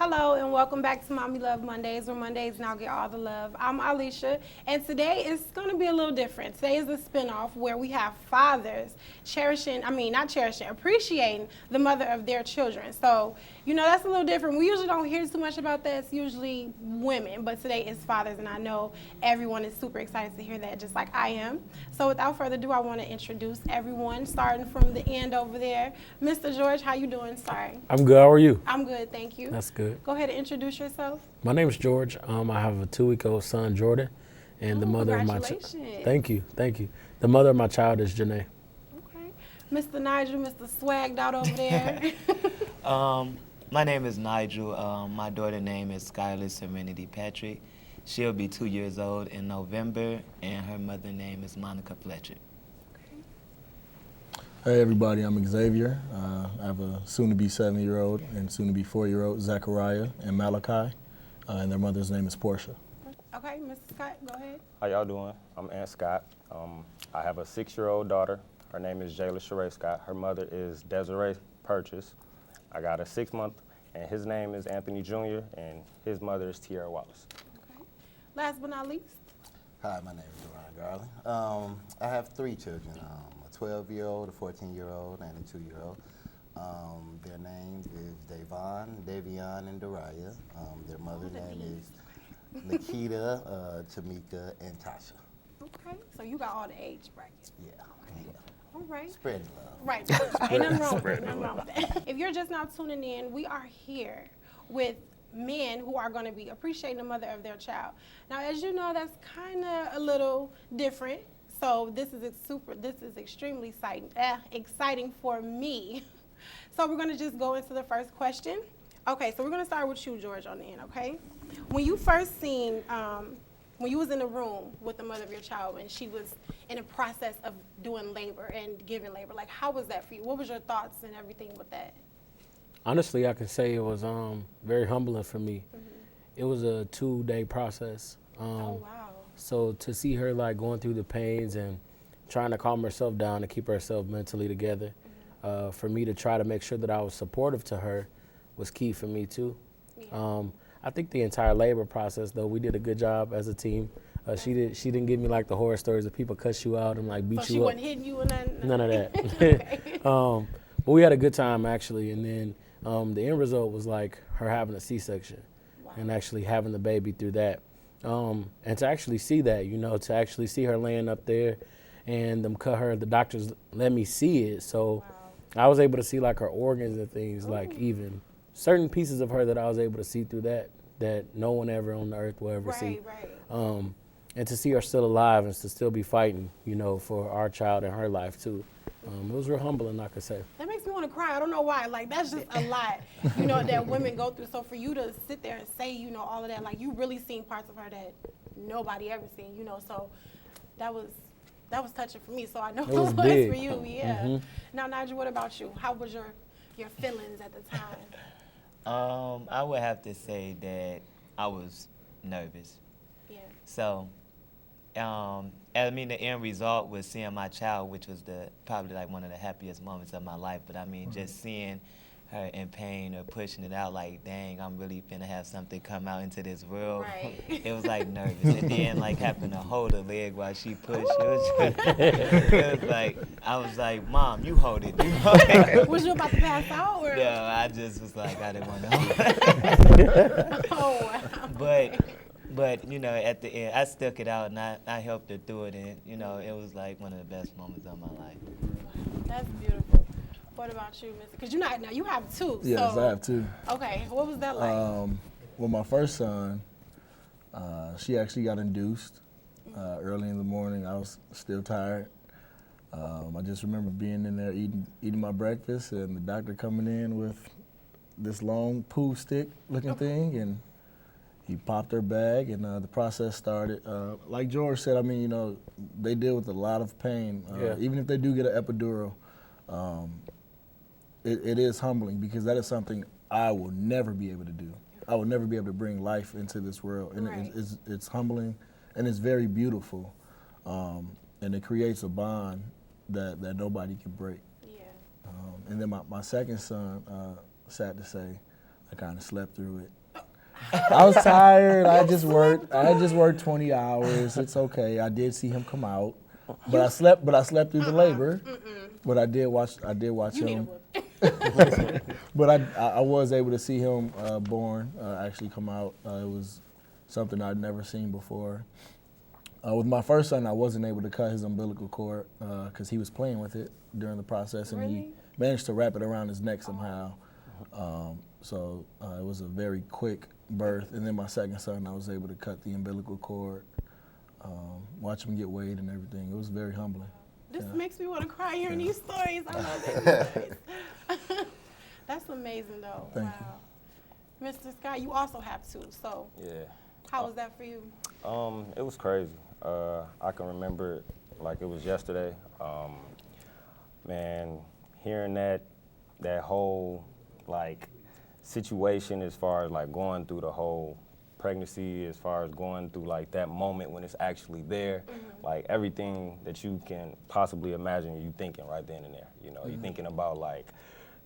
Hello and welcome back to Mommy Love Mondays, where Mondays now get all the love. I'm Alicia, and today is going to be a little different. Today is a spinoff where we have fathers appreciating the mother of their children. So, that's a little different. We usually don't hear too much about that. It's usually women, but today is fathers, and I know everyone is super excited to hear that, just like I am. So without further ado, I want to introduce everyone, starting from the end over there. Mr. George, how you doing? Sorry. I'm good. How are you? I'm good, thank you. That's good. Go ahead and introduce yourself. My name is George. I have a 2-week-old son, Jordan, and the mother of my Thank you. The mother of my child is Janae. Okay. Mr. Nigel, Mr. Swagged out over there. My name is Nigel. My daughter's name is Skylar Serenity Patrick. She'll be 2 years old in November, and her mother's name is Monica Fletcher. Hey everybody, I'm Xavier. I have a soon-to-be 7-year-old and soon-to-be 4-year-old, Zachariah and Malachi, and their mother's name is Portia. Okay, Mr. Scott, go ahead. How y'all doing? I'm Aunt Scott. I have a 6-year-old daughter. Her name is Jayla Sheree Scott. Her mother is Desiree Purchase. I got a 6-month, and his name is Anthony Jr., and his mother is Tierra Wallace. Okay. Last but not least. Hi, my name is Ron Garland. I have 3 children, a 12-year-old, a 14-year-old, and a 2-year-old. Their names is Davon, Davion, and Dariah. Their mother's name is Nikita, Tamika, and Tasha. Okay, so you got all the age brackets. Yeah. All right. Spreading love. Right. Ain't nothing wrong with that. If you're just now tuning in, we are here with men who are going to be appreciating the mother of their child. Now, as you know, that's kind of a little different. So this is extremely exciting for me. So we're going to just go into the first question. Okay, so we're going to start with you, George, on the end, okay? When you first seen, when you was in the room with the mother of your child and she was in a process of doing labor and giving labor, like how was that for you? What was your thoughts and everything with that? Honestly, I can say it was very humbling for me. Mm-hmm. It was a 2-day process. Oh, wow. So to see her like going through the pains and trying to calm herself down and keep herself mentally together, for me to try to make sure that I was supportive to her was key for me too. Yeah. I think the entire labor process, though, we did a good job as a team. She didn't give me like the horror stories that people cuss you out and like beat you up. So she wasn't hitting you or nothing? None of that. Okay. But we had a good time actually, and then the end result was like her having a C-section. Wow. And actually having the baby through that. And to actually see that, to actually see her laying up there and them cut her, the doctors let me see it. So wow. I was able to see like her organs and things, like even certain pieces of her that I was able to see through that no one ever on the earth will ever see. Right. And to see her still alive and to still be fighting, for our child and her life too. It was real humbling, I could say. That makes me want to cry. I don't know why. Like, that's just a lot, that women go through. So for you to sit there and say, all of that, like, you really seen parts of her that nobody ever seen, so that was touching for me. So I know it was for you, yeah. Mm-hmm. Now, Nigel, what about you? How was your feelings at the time? I would have to say that I was nervous. Yeah. So, the end result was seeing my child, which was probably like one of the happiest moments of my life. But just seeing her in pain or pushing it out, like, dang, I'm really finna have something come out into this world. Right. It was like nervous. And then like having to hold her leg while she pushed. It was like, I was like, Mom, you hold it. Was you about to pass out? Or? No, I just was like, I didn't want to hold it. Oh, wow. But at the end, I stuck it out and I helped her through it, and it was like one of the best moments of my life. That's beautiful. What about you, Mr.? Because you have 2. Yes, so. I have 2. Okay, what was that like? Well, my first son, she actually got induced early in the morning. I was still tired. I just remember being in there eating my breakfast, and the doctor coming in with this long poo stick looking thing, and he popped her bag, and the process started. Like George said, they deal with a lot of pain. Even if they do get an epidural, it is humbling because that is something I will never be able to do. I will never be able to bring life into this world. And right. It's humbling, and it's very beautiful. And it creates a bond that nobody can break. Yeah. And then my second son, sad to say, I kind of slept through it. I was tired. I just worked 20 hours. It's okay. I did see him come out, but I slept through the labor. But I did watch him. But I was able to see him born actually come out. It was something I'd never seen before. With my first son, I wasn't able to cut his umbilical cord because he was playing with it during the process, and he managed to wrap it around his neck somehow. So it was a very quick birth. And then my second son, I was able to cut the umbilical cord, watch him get weighed and everything. It was very humbling. This makes me want to cry hearing these stories. I love these stories. That's amazing, though. Thank you. Mr. Scott, you also have two. So how was that for you? It was crazy. I can remember it like it was yesterday. Man, hearing that whole like situation as far as like going through the whole pregnancy, as far as going through like that moment when it's actually there, like everything that you can possibly imagine, you thinking right then and there. You know, you're thinking about like,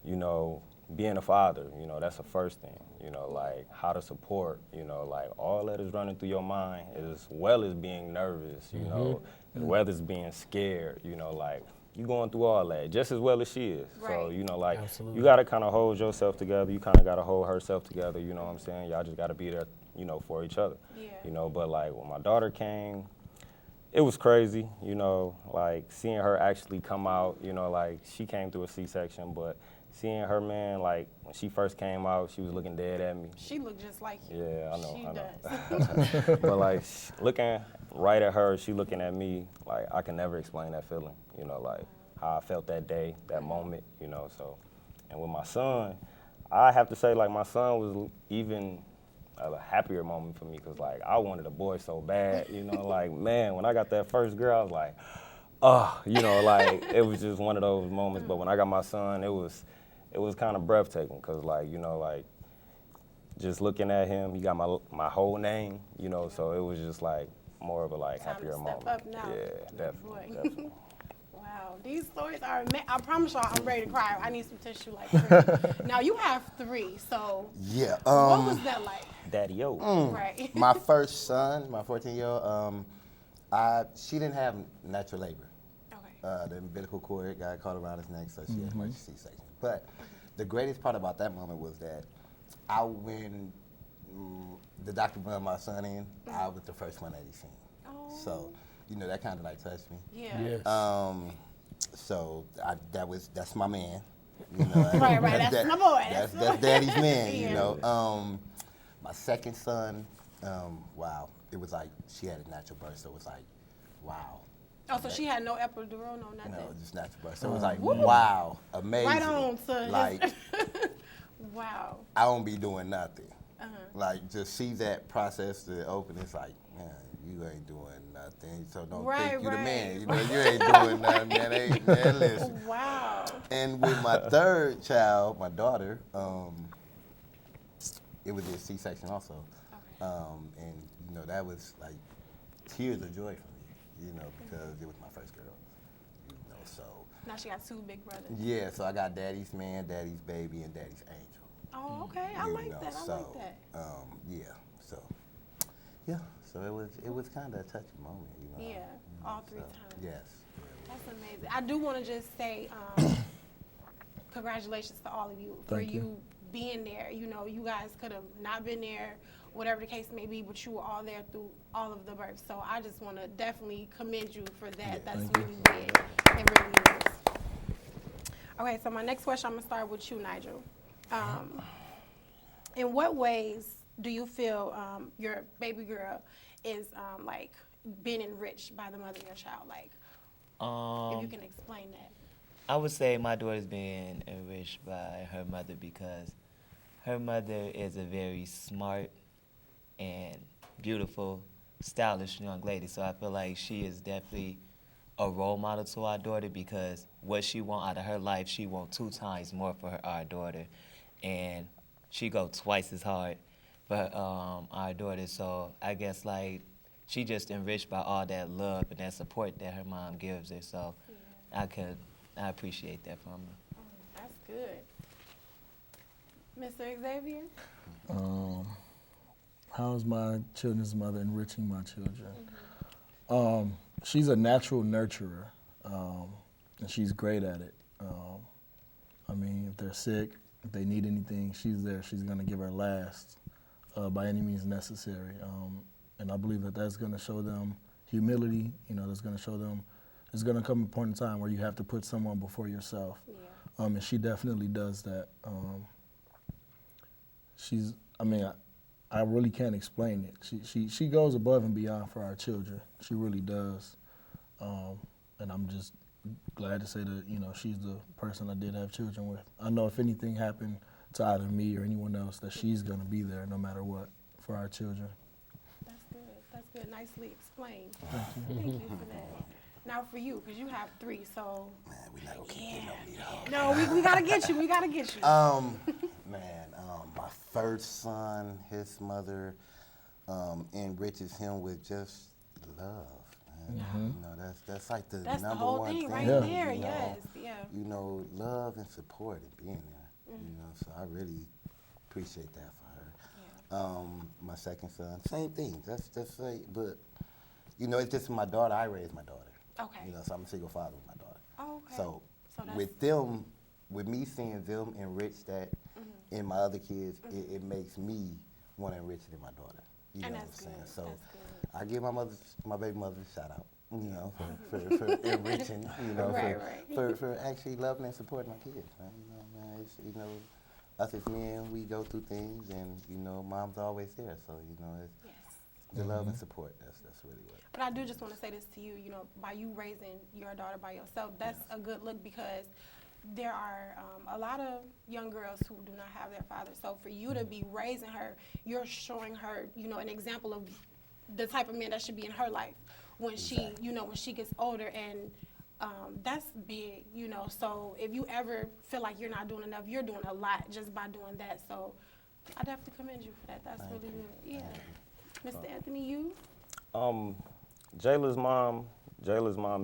you know, being a father, you know, that's the first thing, you know, like how to support, you know, like all that is running through your mind as well as being nervous, you know, as well as being scared, you know, like you going through all that just as well as she is. Right. So, you know, like Absolutely. you got to kind of hold yourself together. You kind of got to hold herself together, you know what I'm saying? Y'all just got to be there, you know, for each other, you know, but like when my daughter came, it was crazy, you know, like seeing her actually come out, you know, like she came through a C-section, but seeing her, man, like when she first came out, she was looking dead at me. She looked just like you. Yeah, I know. She does. But like looking right at her, she looking at me, like I can never explain that feeling, you know, like how I felt that day, that moment, you know, so. And with my son, I have to say like my son was even a happier moment for me because like I wanted a boy so bad, you know, like man, when I got that first girl, I was like, oh, you know, like it was just one of those moments. But when I got my son, it was kind of breathtaking because like, you know, like just looking at him, he got my whole name, you know, so it was just like more of a like Time happier to moment. step up now. Yeah, definitely, definitely. Wow, these stories are, I promise y'all I'm ready to cry. I need some tissue like crazy. Now you have three, so Yeah. what was that like? Daddy-o. Right. My first son, my 14-year-old, she didn't have natural labor. Okay. The umbilical cord got caught around his neck, so she had emergency C-section. But the greatest part about that moment was that when the doctor brought my son in, I was the first one that he seen. Oh. So, you know, that kind of like touched me. Yeah. Yes. So that's my man. You know, Right, that's my boy. That's daddy's man, Yeah. you know. My second son, wow, it was like she had a natural birth, so it was like, wow. Oh, so she had no epidural, no nothing? No, just natural birth. So it was like, wow, amazing. Right on, son. Like, wow. I don't be doing nothing. Like, just see that process to open, it's like, man, you ain't doing nothing, so don't think you the man. You know, you ain't doing nothing, man. Hey, man, listen. Wow. And with my third child, my daughter, it was a C-section also. Okay. And, you know, that was like tears of joy for me, you know, because it was my first girl, you know, so. Now she got two big brothers. Yeah, so I got daddy's man, daddy's baby, and daddy's angel. Oh, okay. I You like know, that. I so, like that. So it was kind of a touching moment, you know. Yeah, all three times. Yes. That's amazing. I do want to just say congratulations to all of you for Thank you. you being there. You know, you guys could have not been there, whatever the case may be, but you were all there through all of the births. So I just want to definitely commend you for that. That's thank you. really big. It really is. Okay, so my next question, I'm going to start with you, Nigel. In what ways do you feel your baby girl is like being enriched by the mother of your child? Like, if you can explain that. I would say my daughter's being enriched by her mother because her mother is a very smart and beautiful, stylish young lady. So I feel like she is definitely a role model to our daughter because what she want out of her life, she want 2 times more for our daughter. And she go twice as hard for our daughter. So I guess like she just enriched by all that love and that support that her mom gives her. So I appreciate that from her. That's good. Mr. Xavier? How is my children's mother enriching my children? She's a natural nurturer, and she's great at it. I mean, if they're sick, if they need anything, she's there. She's going to give her last by any means necessary. And I believe that that's going to show them humility. You know, that's going to show them there's going to come a point in time where you have to put someone before yourself. Yeah. And she definitely does that. I really can't explain it. She goes above and beyond for our children. She really does. And I'm just glad to say that, you know, she's the person I did have children with. I know if anything happened to either me or anyone else, that she's going to be there no matter what for our children. That's good. That's good. Nicely explained. Thank you for that. Now for you, because you have 3, so. Man, we not gonna keep getting on me. No, we gotta get you. We gotta get you. My first son, his mother enriches him with just love. And, you know, that's like the that's number the whole one thing thing. right You there. know, Yes, yeah. You know, love and support and being there. You know, so I really appreciate that for her. Yeah. My second son, same thing. That's like, but you know, it's just my daughter. I raised my daughter. Okay. You know, so I'm a single father with my daughter. Oh, okay. So that's with them, with me seeing them enrich that in my other kids, it makes me want to enrich it in my daughter. You know what I'm saying? So I give my baby mother a shout out, you know, for enriching, you know, for actually loving and supporting my kids, man. You know, man, it's, you know, us as men, we go through things, and you know, mom's always there. So you know, it's the love and support. That's really what. But I do just want to say this to you. You know, by you raising your daughter by yourself, that's a good look, because there are a lot of young girls who do not have their father. So for you to be raising her, you're showing her, you know, an example of the type of man that should be in her life when she, you know, when she gets older. And that's big, you know. So if you ever feel like you're not doing enough, you're doing a lot just by doing that. So I definitely commend you for that. That's really good. Yeah. Mr. Anthony, you? Jayla's mom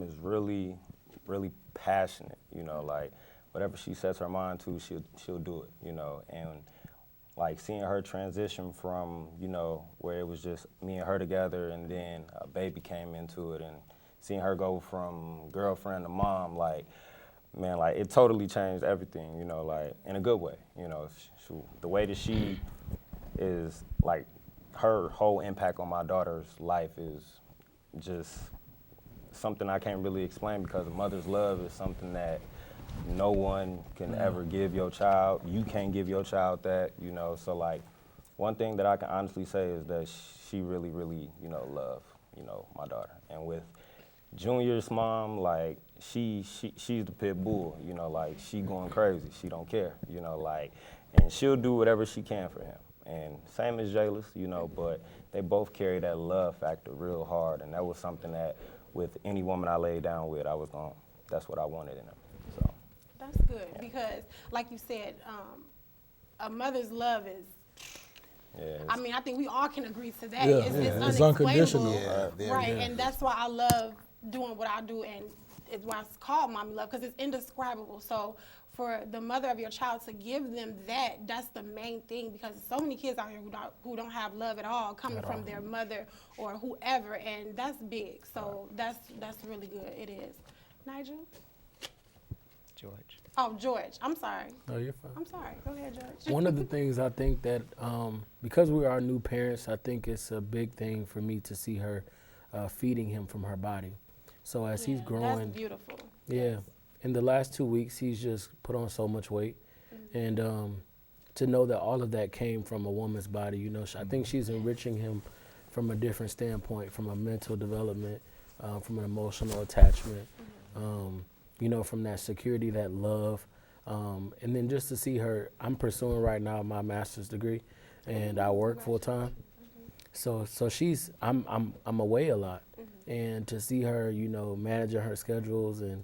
is really, really passionate, you know, like whatever she sets her mind to, she'll do it, you know, and like seeing her transition from, you know, where it was just me and her together, and then a baby came into it, and seeing her go from girlfriend to mom, like, man, like it totally changed everything, you know, like in a good way, you know, the way that she is, like, her whole impact on my daughter's life is just something I can't really explain, because a mother's love is something that no one can ever give your child. You can't give your child that, you know. So like, one thing that I can honestly say is that she really, really, you know, love, you know, my daughter. And with Junior's mom, like she's the pit bull, you know, like she going crazy. She don't care, you know, like, and she'll do whatever she can for him. And same as Jayla's, you know, but they both carry that love factor real hard, and that was something that with any woman I laid down with, that's what I wanted in them. So that's good, because like you said, a mother's love is, I mean, I think we all can agree to that. It's unconditional. Right, and that's why I love doing what I do, and it's why it's called MommyLUV, because it's indescribable. So for the mother of your child to give them that's the main thing, because so many kids out here who don't have love at all, coming from their mother or whoever, and that's big. So that's really good. It is. Nigel? George. Oh, George. I'm sorry. No, you're fine. I'm sorry. Go ahead, George. One of the things I think that, because we are new parents, I think it's a big thing for me to see her feeding him from her body. So as he's growing. That's beautiful. Yeah. Yes. In the last 2 weeks, he's just put on so much weight. And to know that all of that came from a woman's body, you know, I think she's enriching him from a different standpoint, from a mental development, from an emotional attachment, you know, from that security, that love. And then just to see her, I'm pursuing right now my master's degree, and I work full time. So I'm away a lot. And to see her, you know, managing her schedules and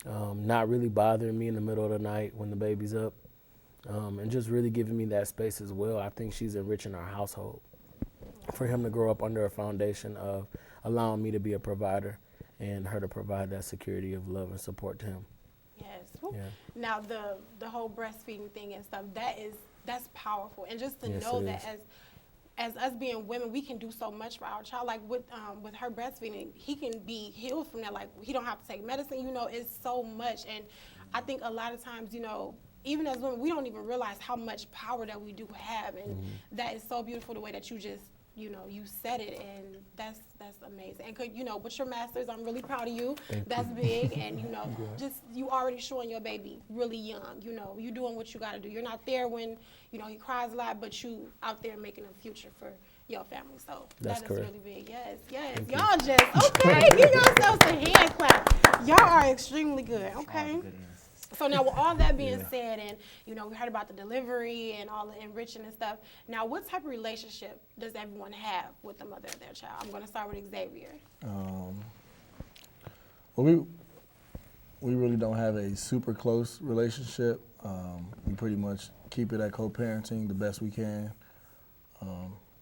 not really bothering me in the middle of the night when the baby's up, and just really giving me that space as well. I think she's enriching our household. For him to grow up under a foundation of allowing me to be a provider and her to provide that security of love and support to him. Yes. Yeah. Now the whole breastfeeding thing and stuff, that is that's powerful. And just to Yes, know it that is. as us being women, we can do so much for our child. Like with her breastfeeding, he can be healed from that. Like he don't have to take medicine. You know, it's so much. And I think a lot of times, you know, even as women, we don't even realize how much power that we do have. And that is so beautiful the way that you just, you know, you said it, and that's amazing. And you know, with your masters, I'm really proud of you. That's big, and you know, just you already showing your baby really young. You know, you doing what you got to do. You're not there when you know he cries a lot, but you out there making a future for your family. So That's that is correct. really big. Yes, yes. Y'all just okay. Give yourselves a hand clap. Y'all are extremely good. Okay. Good answers. So now with all that being said, and you know, we heard about the delivery and all the enriching and stuff. Now, what type of relationship does everyone have with the mother of their child? I'm going to start with Xavier. Well, we really don't have a super close relationship. We pretty much keep it at co-parenting the best we can.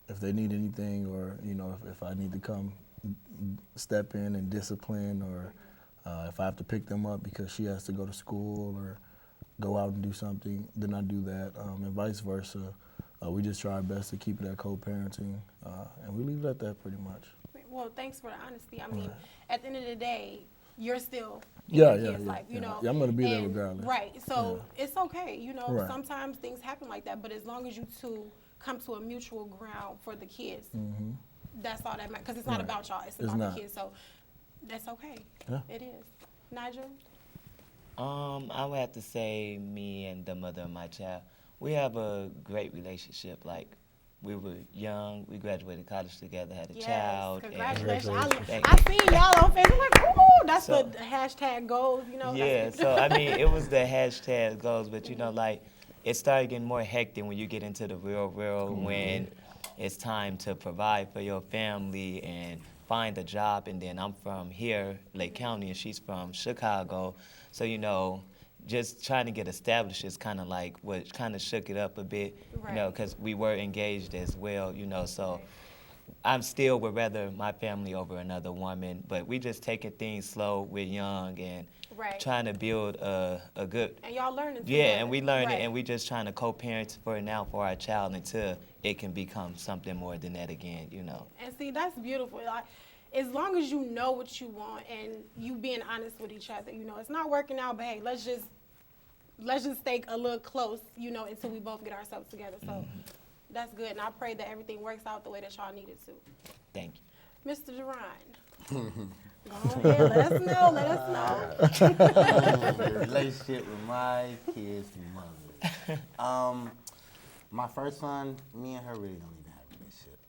If they need anything, or you know, if I need to come step in and discipline, or if I have to pick them up because she has to go to school or go out and do something, then I do that, and vice versa. We just try our best to keep it at co-parenting, and we leave it at that pretty much. Well, thanks for the honesty. I mean, at the end of the day, you're still in Yeah, your yeah, kid's yeah, life, you yeah. know. Yeah, I'm gonna be there And- regardless. Right. So it's okay, you know. Right. Sometimes things happen like that, but as long as you two come to a mutual ground for the kids, that's all that matters. Because it's not Right. about y'all; it's It's about not. the kids. So that's okay. Yeah. It is. Nigel. I would have to say me and the mother of my child, we have a great relationship. Like, we were young, we graduated college together, had a child. and- Congratulations. Thank I seen y'all on Facebook. Like, ooh, that's So- the hashtag goals, you know. Yeah, that's so I mean, it was the hashtag goals, but you know, like, it started getting more hectic when you get into the real world, when it's time to provide for your family and find a job. And then I'm from here, Lake County, and she's from Chicago. So, you know, just trying to get established is kind of like what kind of shook it up a bit, you know, Right. because we were engaged as well, you know, so. I'm still would rather my family over another woman, but we just taking things slow. We're young and Right. trying to build a good. And y'all learning Yeah, together. and we learn Right. it, and we just trying to co-parent for it now for our child until it can become something more than that again, you know. And see, that's beautiful. Like, as long as you know what you want and you being honest with each other, you know, it's not working out, but hey, let's just stay a little close, you know, until we both get ourselves together. So that's good, and I pray that everything works out the way that y'all need it to. Thank you. Mr. Duran. Go ahead, let us know. Let us know. Relationship with my kid's mother. My first son, me and her really don't even have a relationship.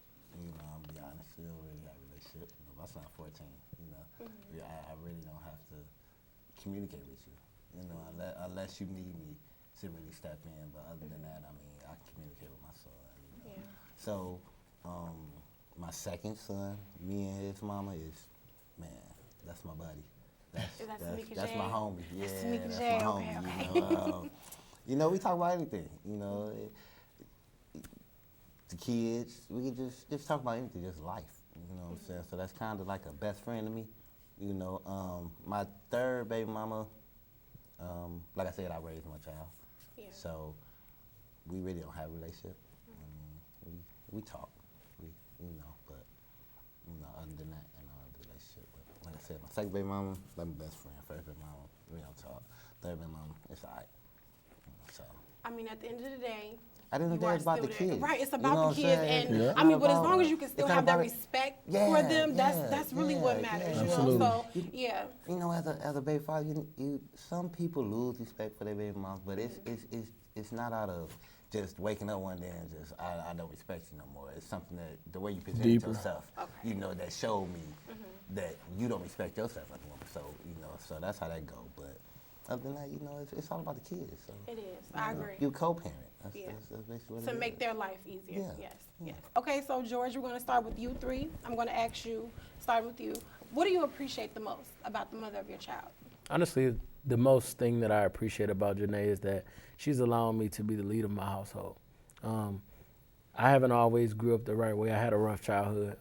You know, I'll be honest, we don't really have a relationship. You know, my son's 14. You know, I really don't have to communicate with you. You know, unless you need me to really step in. But other than that, I mean, I communicate with my son. You know? Yeah. So, my second son, me and his mama is, man, that's my buddy. Is that Tamika That's J? my homie. Yeah, That's Tamika that's J, my okay, homie. okay. You know, we talk about everything. You know, the kids. We can just talk about anything, just life. You know what I'm saying? So that's kind of like a best friend to me. You know, my third baby mama. Like I said, I raised my child. Yeah. So we really don't have a relationship. We talk. You know, but you know, other than that, I don't have a relationship. But like I said, my second baby mama, that's my best friend. First baby mama, we don't talk. Third baby mama, it's alright. So I mean, at the end of the day, I didn't you know are it's about the still there. kids. Right, it's You about know the what I'm kids, saying? and Yeah. I mean, It's but as not long as about- you can still it's not have that about it. respect Yeah, for them, yeah, that's really what yeah, matters. yeah. You Absolutely. know, so yeah. You know, as a baby father, some people lose respect for their baby moms, but it's not out of just waking up one day and just I don't respect you no more. It's something that the way you present Deeper. yourself, Okay. you know, that showed me that you don't respect yourself as a woman. So you know, so that's how that go. But other than that, you know, it's all about the kids. So It is. I agree. you co-parent. That's, Yeah. that's basically what To it make is. their life easier. Yeah. Yes. Yes. Okay, so George, we're going to start with you three. I'm going to ask you, starting with you, what do you appreciate the most about the mother of your child? Honestly, the most thing that I appreciate about Janae is that she's allowing me to be the lead of my household. I haven't always grew up the right way. I had a rough childhood.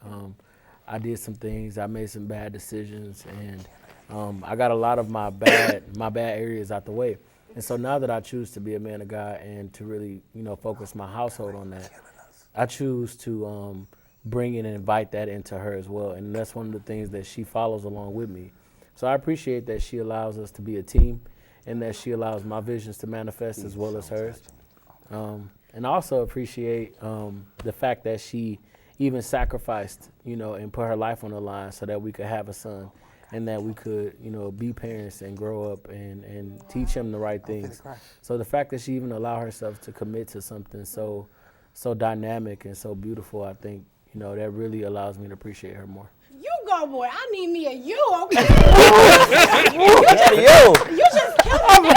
I did some things. I made some bad decisions, and I got a lot of my bad areas out the way. And so now that I choose to be a man of God and to really, focus my household on that, I choose to bring in and invite that into her as well. And that's one of the things that she follows along with me. So I appreciate that she allows us to be a team and that she allows my visions to manifest as well as hers. And I also appreciate the fact that she even sacrificed, and put her life on the line so that we could have a son and that we could, be parents and grow up and teach him the right things. So the fact that she even allowed herself to commit to something so dynamic and so beautiful, I think, that really allows me to appreciate her more. You go, boy. I need me a you, okay? You just killed me.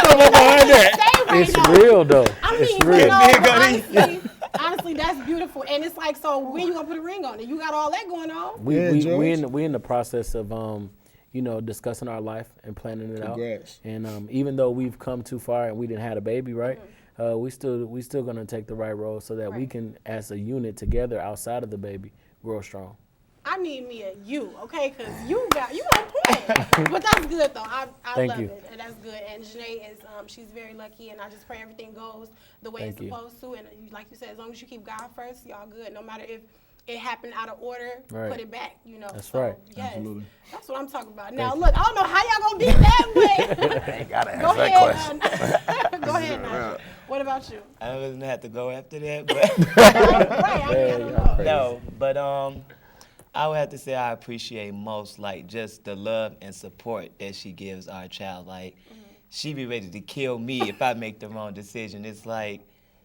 It's real, though. I mean, it's real. Honestly, that's beautiful. And it's like, so when you gonna put a ring on it? You got all that going on? We in the process of discussing our life and planning it Congrats. out. And even though we've come too far and we didn't have a baby, right? We still gonna take the right road so that we can, as a unit together outside of the baby, grow strong. I need me a you, okay? Because you on point. But that's good, though. I love it, and that's good. And Janae is, she's very lucky, and I just pray everything goes the way it's supposed to. And like you said, as long as you keep God first, y'all good. No matter if it happened out of order, put it back, That's right. Yes, Absolutely. that's what I'm talking about. Now, look, I don't know how y'all gonna be that way. Ain't gotta Go answer that ahead, question. Go ahead, Nigel. What about you? I don't have to go after that, but Right, I don't know. no, but I would have to say I appreciate most, like, just the love and support that she gives our child. Like, she be ready to kill me if I make the wrong decision. It's like,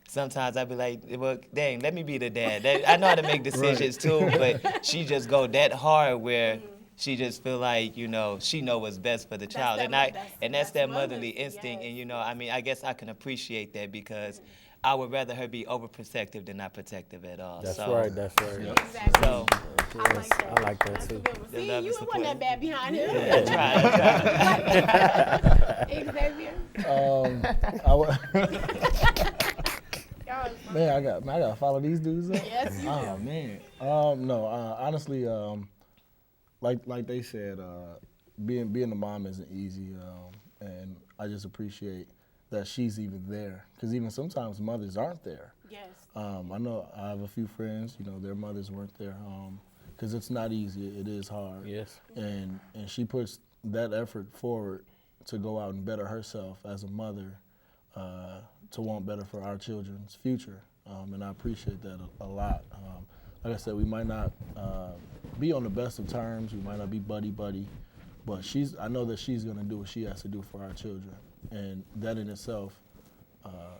sometimes I be like, well, dang, let me be the dad. I know how to make decisions too, but she just go that hard where she just feel like, she know what's best for the child. That's that motherly instinct. Yes. And, I guess I can appreciate that because I would rather her be overprotective than not protective at all. That's so, right. Exactly. So, I like that. too. The See, love you and wasn't that bad behind him. Xavier. Man, I gotta follow these dudes up. Yes, you do. Oh man. No, honestly, like they said, being a mom isn't easy, and I just appreciate that she's even there. Because even sometimes mothers aren't there. Yes. I know I have a few friends, their mothers weren't there. Because it's not easy. It is hard. Yes. And she puts that effort forward to go out and better herself as a mother, to want better for our children's future. And I appreciate that a lot. Like I said, we might not be on the best of terms. We might not be buddy-buddy. But I know that she's going to do what she has to do for our children. And that in itself,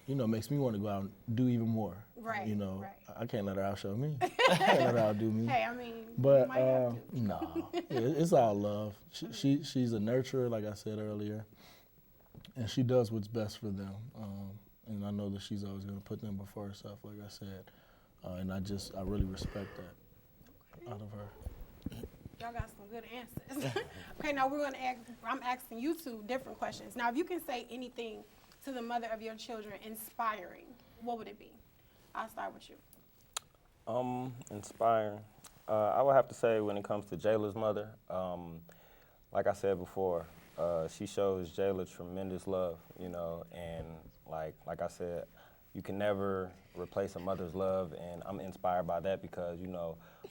makes me want to go out and do even more. Right. Right. I can't let her outshow me. I can't let her outdo me. Hey, I mean, But you might have to. no, it's all love. She's a nurturer, like I said earlier, and she does what's best for them. And I know that she's always going to put them before herself, like I said. And I really respect that out of her. Y'all got some good answers. Okay, now I'm asking you two different questions. Now, if you can say anything to the mother of your children inspiring, what would it be? I'll start with you. Inspiring. I would have to say when it comes to Jayla's mother, like I said before, she shows Jayla tremendous love, and like I said, you can never replace a mother's love, and I'm inspired by that because,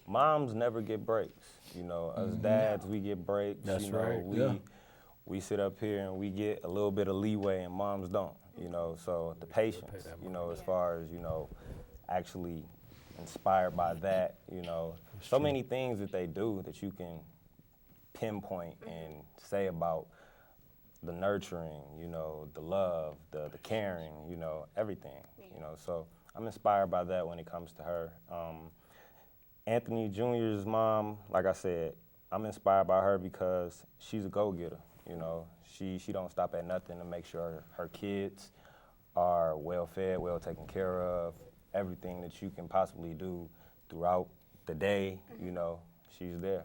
moms never get breaks. Us dads, we get breaks. That's right. We sit up here and we get a little bit of leeway, and moms don't. So the patience, as far as actually inspired by that. So many things that they do that you can pinpoint and say about the nurturing, the love, the caring, everything. So I'm inspired by that when it comes to her. Anthony Jr.'s mom, like I said, I'm inspired by her because she's a go-getter. She don't stop at nothing to make sure her kids are well fed, well taken care of. Everything that you can possibly do throughout the day, she's there.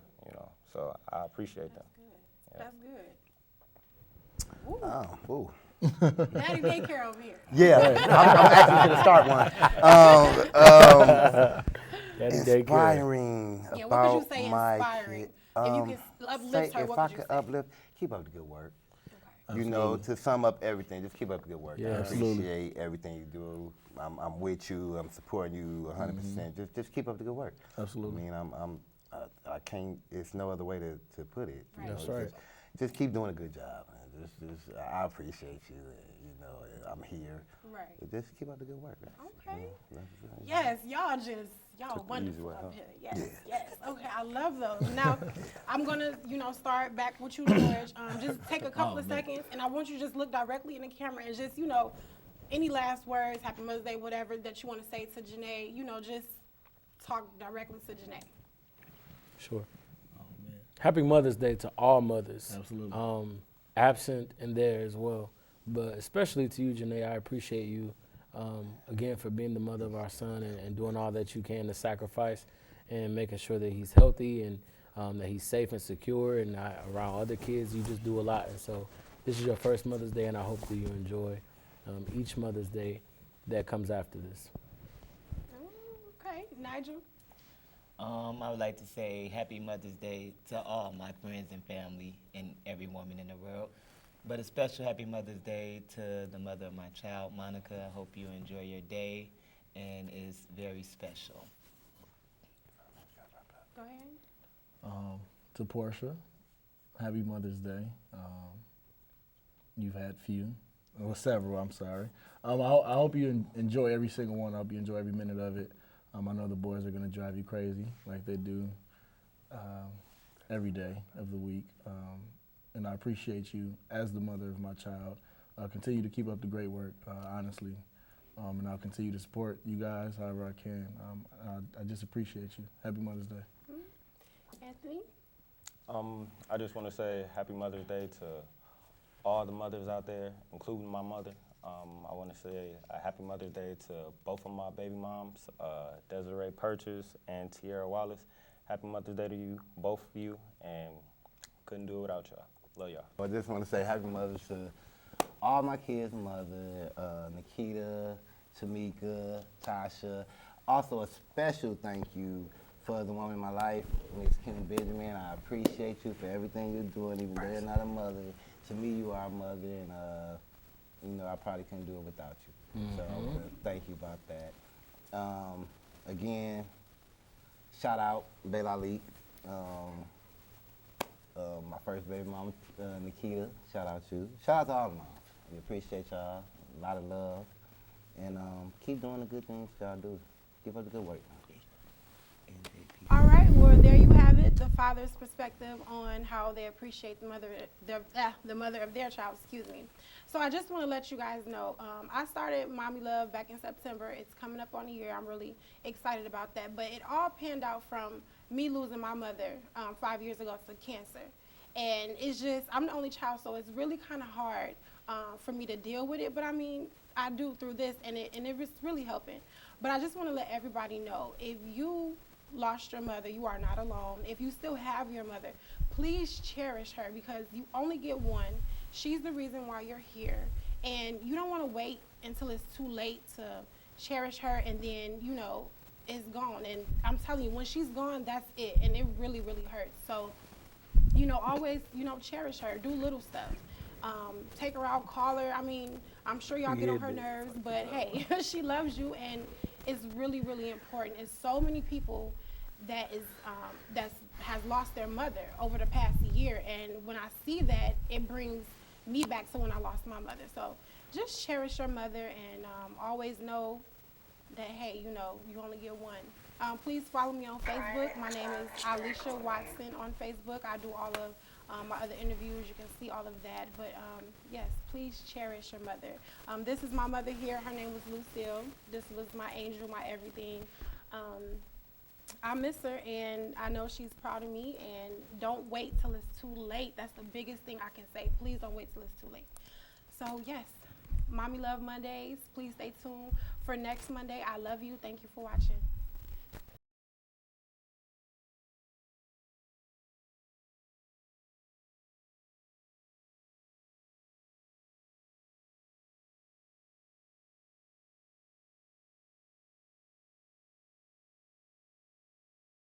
So I appreciate that. That's good. Ooh. Oh, ooh. Daddy daycare over here. Yeah, I'm actually going to start one. Inspiring Yeah, what about would you say my inspiring? kid. If you could uplift her, what would you say? Uplift, keep up the good work. You know, to sum up everything, just keep up the good work. Yeah, I absolutely. appreciate everything you do. I'm with you. I'm supporting you 100%. Just keep up the good work. Absolutely. I mean, I can't. It's no other way to put it. You Right. know, That's right. Just keep doing a good job. Man. I appreciate you. You know, I'm here. Right. Just keep up the good work. Okay. You know, Yes, y'all Took the easy wonderful way, up huh? here. Yes, yes. Okay, I love those. Now, I'm gonna, start back with you, George. Just take a couple of seconds, and I want you to just look directly in the camera and just, any last words, Happy Mother's Day, whatever that you want to say to Janae. Just talk directly to Janae. Sure. Oh, man. Happy Mother's Day to all mothers. Absolutely. Absent and there as well. But especially to you, Janae, I appreciate you, again, for being the mother of our son and doing all that you can to sacrifice and making sure that he's healthy and that he's safe and secure and not around other kids. You just do a lot. And so this is your first Mother's Day, and I hope that you enjoy each Mother's Day that comes after this. Okay, Nigel. I would like to say Happy Mother's Day to all my friends and family and every woman in the world. But a special Happy Mother's Day to the mother of my child, Monica. I hope you enjoy your day, and it's very special. Go ahead. To Portia, Happy Mother's Day. You've had few, or several, I'm sorry. I hope you enjoy every single one. I hope you enjoy every minute of it. I know the boys are going to drive you crazy like they do every day of the week. And I appreciate you as the mother of my child. Continue to keep up the great work, honestly. And I'll continue to support you guys however I can. I just appreciate you. Happy Mother's Day. Anthony. I just want to say Happy Mother's Day to all the mothers out there, including my mother. I want to say a Happy Mother's Day to both of my baby moms, Desiree Purchase and Tierra Wallace. Happy Mother's Day to you, both of you, and couldn't do it without y'all. Love y'all. I just want to say Happy Mother's to all my kids' mother, Nikita, Tamika, Tasha. Also a special thank you for the woman in my life, Miss Kenny Benjamin. I appreciate you for everything you're doing, even though you're not a mother. To me, you are a mother, and I probably couldn't do it without you. So thank you about that. Again, shout out Belali. My first baby mama, Nikita, shout out you. Shout out to all the moms. We appreciate y'all. A lot of love. And keep doing the good things y'all do. Keep up the good work. All right, well, there you have it, the father's perspective on how they appreciate the mother of their child, excuse me. So I just want to let you guys know, I started MommyLUV back in September. It's coming up on a year. I'm really excited about that. But it all panned out from me losing my mother 5 years ago to cancer. And it's just, I'm the only child, so it's really kind of hard for me to deal with it. But I mean, I do through this, and it was really helping. But I just want to let everybody know, if you lost your mother, you are not alone. If you still have your mother, please cherish her, because you only get one. She's the reason why you're here, and you don't want to wait until it's too late to cherish her, and then it's gone. And I'm telling you, when she's gone, that's it, and it really, really hurts. So always cherish her. Do little stuff. Take her out, call her. I mean, I'm sure y'all get on her nerves, but hey, she loves you, and it's really, really important. It's so many people that has lost their mother over the past year, and when I see that, it brings me back to when I lost my mother. So just cherish your mother, and always know that, hey, you only get one. Please follow me on Facebook. My name is Alicia Watson on Facebook. I do all of my other interviews. You can see all of that. But yes, please cherish your mother. This is my mother here. Her name was Lucille. This was my angel, my everything. I miss her, and I know she's proud of me. And don't wait till it's too late. That's the biggest thing I can say. Please don't wait till it's too late. So yes, MommyLUV Mondays. Please stay tuned for next Monday. I love you. Thank you for watching.